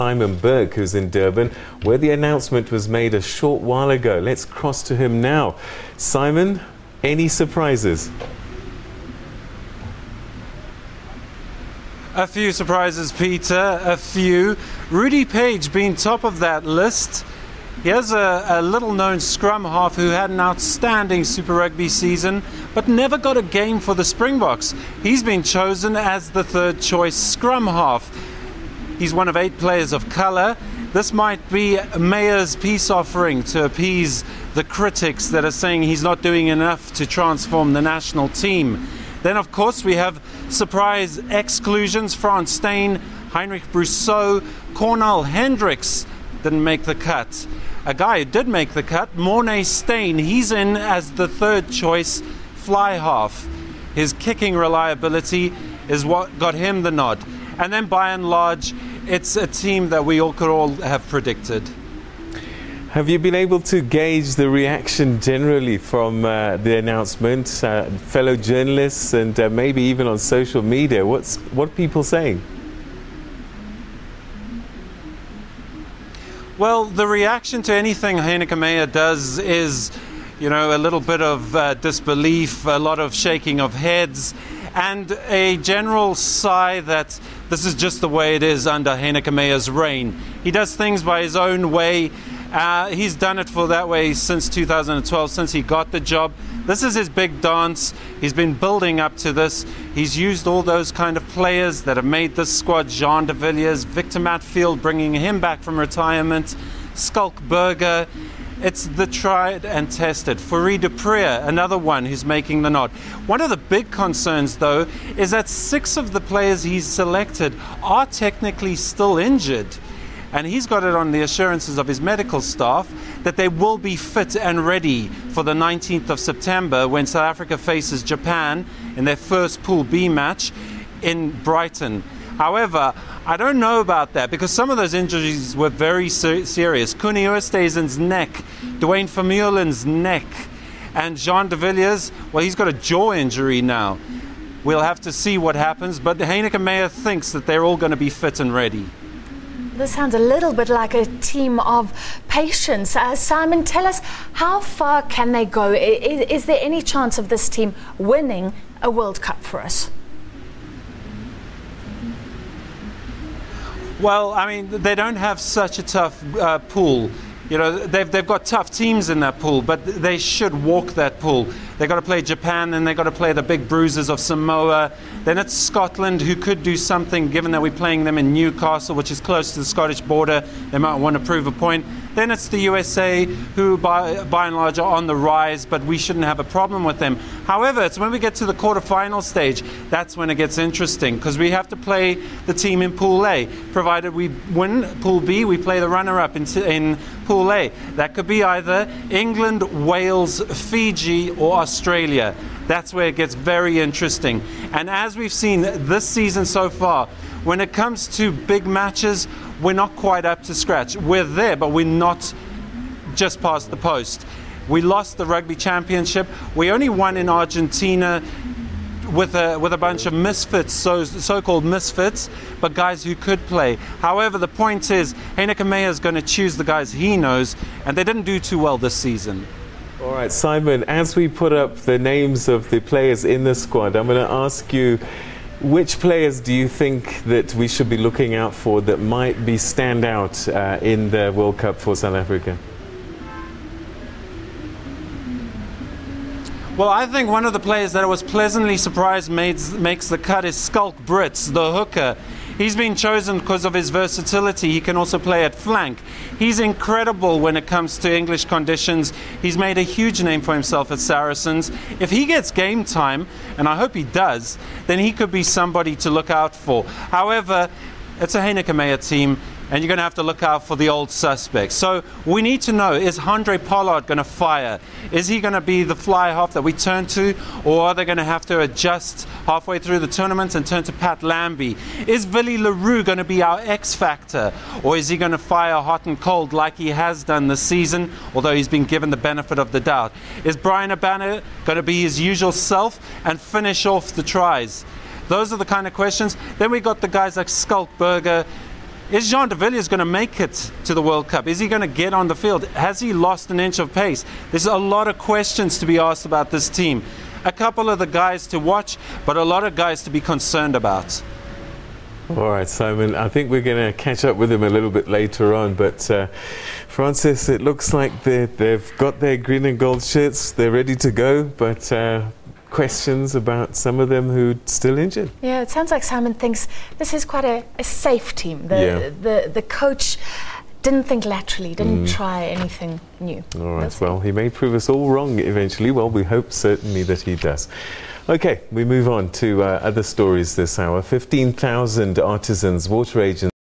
Simon Burke, who's in Durban, where the announcement was made a short while ago. Let's cross to him now. Simon, any surprises? A few surprises, Peter, a few. Rudy Page being top of that list. Here's a little-known scrum half who had an outstanding Super Rugby season, but never got a game for the Springboks. He's been chosen as the third-choice scrum half. He's one of 8 players of colour. This might be Meyer's peace offering to appease the critics that are saying he's not doing enough to transform the national team. Then, of course, we have surprise exclusions. Frans Steyn, Heinrich Brousseau, Cornel Hendricks didn't make the cut. A guy who did make the cut, Morné Steyn, he's in as the third choice fly half. His kicking reliability is what got him the nod. And then by and large, it's a team that we could all have predicted. Have you been able to gauge the reaction generally from the announcement, fellow journalists and maybe even on social media? What are people saying? Well, the reaction to anything Heyneke Meyer does is, you know, a little bit of disbelief, a lot of shaking of heads, and a general sigh that this is just the way it is under Heyneke Meyer's reign. He does things by his own way. He's done it for that way since 2012, since he got the job. This is his big dance. He's been building up to this. He's used all those kind of players that have made this squad. Jean de Villiers, Victor Matfield, bringing him back from retirement, Skulk Burger. It's the tried and tested. Fourie du Preez, another one who's making the nod. One of the big concerns, though, is that 6 of the players he's selected are technically still injured. And he's got it on the assurances of his medical staff that they will be fit and ready for the 19th of September when South Africa faces Japan in their first Pool B match in Brighton. However, I don't know about that because some of those injuries were very serious. Koenie Oosthuizen's neck, Dwayne Vermeulen's neck, and Jean de Villiers, well, he's got a jaw injury now. We'll have to see what happens, but Heyneke Meyer thinks that they're all going to be fit and ready. This sounds a little bit like a team of patience. Simon, tell us, how far can they go? Is there any chance of this team winning a World Cup for us? Well, I mean, they don't have such a tough pool. You know, they've got tough teams in that pool, but they should walk that pool. They've got to play Japan, then they've got to play the big bruisers of Samoa. Then it's Scotland, who could do something, given that we're playing them in Newcastle, which is close to the Scottish border. They might want to prove a point. Then it's the USA, who by and large are on the rise, but we shouldn't have a problem with them. However, it's when we get to the quarterfinal stage, that's when it gets interesting, because we have to play the team in Pool A. Provided we win Pool B, we play the runner-up in Pool A. That could be either England, Wales, Fiji, or Australia. That's where it gets very interesting. And as we've seen this season so far, when it comes to big matches, we're not quite up to scratch. We're there, but we're not just past the post. We lost the Rugby Championship. We only won in Argentina with a bunch of misfits, so-called misfits, but guys who could play. However, the point is, Heyneke Meyer is going to choose the guys he knows, and they didn't do too well this season. All right, Simon, as we put up the names of the players in the squad, I'm going to ask you, which players do you think that we should be looking out for that might be stand out in the World Cup for South Africa? Well, I think one of the players that I was pleasantly surprised makes the cut is Skulk Brits, the hooker. He's been chosen because of his versatility. He can also play at flank. He's incredible when it comes to English conditions. He's made a huge name for himself at Saracens. If he gets game time, and I hope he does, then he could be somebody to look out for. However, it's a Heyneke Meyer team, and you're going to have to look out for the old suspects. So we need to know, is Handré Pollard going to fire? Is he going to be the fly half that we turn to? Or are they going to have to adjust halfway through the tournament and turn to Pat Lambie? Is Willie Leroux going to be our X factor? Or is he going to fire hot and cold like he has done this season, although he's been given the benefit of the doubt? Is Brian Abana going to be his usual self and finish off the tries? Those are the kind of questions. Then we got the guys like Skulk Burger, is Jean de Villiers going to make it to the World Cup? Is he going to get on the field? Has he lost an inch of pace? There's a lot of questions to be asked about this team. A couple of the guys to watch, but a lot of guys to be concerned about. All right, Simon, I think we're going to catch up with him a little bit later on, but Francis, it looks like they've got their green and gold shirts, they're ready to go, but questions about some of them who are still injured. Yeah, it sounds like Simon thinks this is quite a safe team. The coach didn't think laterally, didn't try anything new. All right, well, he may prove us all wrong eventually. Well, we hope certainly that he does. Okay, we move on to other stories this hour. 15,000 artisans, water agents,